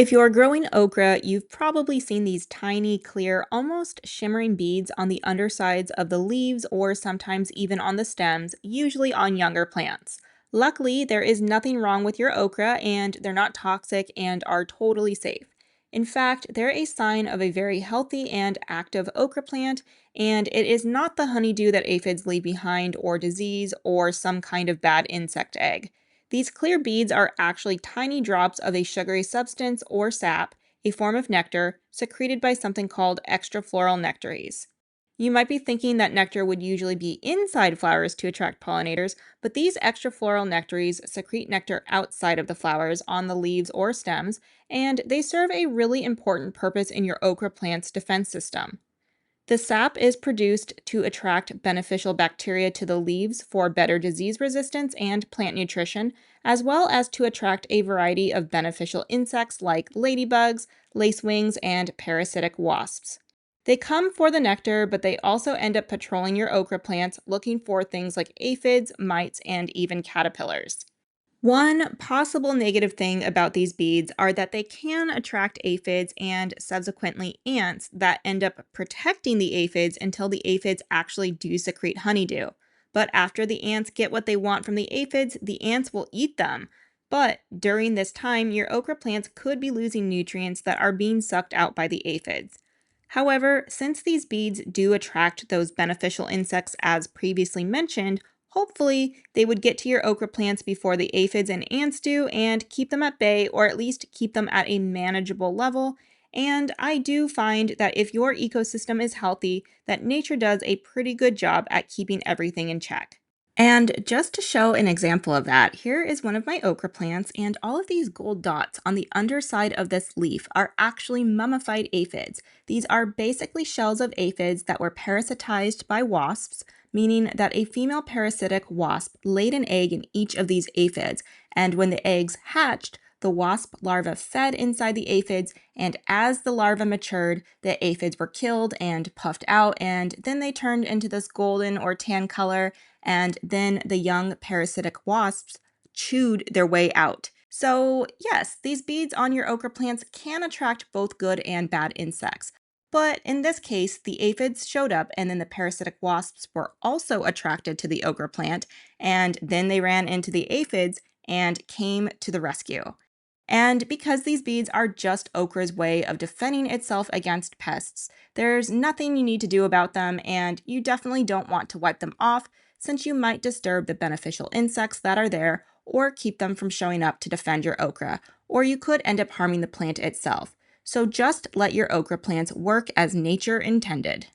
If you're growing okra, you've probably seen these tiny, clear, almost shimmering beads on the undersides of the leaves or sometimes even on the stems, usually on younger plants. Luckily, there is nothing wrong with your okra and they're not toxic and are totally safe. In fact, they're a sign of a very healthy and active okra plant, and it is not the honeydew that aphids leave behind or disease or some kind of bad insect egg. These clear beads are actually tiny drops of a sugary substance or sap, a form of nectar, secreted by something called extrafloral nectaries. You might be thinking that nectar would usually be inside flowers to attract pollinators, but these extrafloral nectaries secrete nectar outside of the flowers on the leaves or stems, and they serve a really important purpose in your okra plant's defense system. The sap is produced to attract beneficial bacteria to the leaves for better disease resistance and plant nutrition, as well as to attract a variety of beneficial insects like ladybugs, lacewings, and parasitic wasps. They come for the nectar, but they also end up patrolling your okra plants looking for things like aphids, mites, and even caterpillars. One possible negative thing about these beads are that they can attract aphids and subsequently ants that end up protecting the aphids until the aphids actually do secrete honeydew. But after the ants get what they want from the aphids, the ants will eat them. But during this time, your okra plants could be losing nutrients that are being sucked out by the aphids. However, since these beads do attract those beneficial insects as previously mentioned, hopefully, they would get to your okra plants before the aphids and ants do and keep them at bay or at least keep them at a manageable level. And I do find that if your ecosystem is healthy, that nature does a pretty good job at keeping everything in check. And just to show an example of that, here is one of my okra plants, and all of these gold dots on the underside of this leaf are actually mummified aphids. These are basically shells of aphids that were parasitized by wasps, meaning that a female parasitic wasp laid an egg in each of these aphids, and when the eggs hatched, the wasp larva fed inside the aphids, and as the larva matured, the aphids were killed and puffed out, and then they turned into this golden or tan color, and then the young parasitic wasps chewed their way out. So, yes, these beads on your okra plants can attract both good and bad insects. But in this case, the aphids showed up, and then the parasitic wasps were also attracted to the okra plant, and then they ran into the aphids and came to the rescue. And because these beads are just okra's way of defending itself against pests, there's nothing you need to do about them, and you definitely don't want to wipe them off since you might disturb the beneficial insects that are there or keep them from showing up to defend your okra, or you could end up harming the plant itself. So just let your okra plants work as nature intended.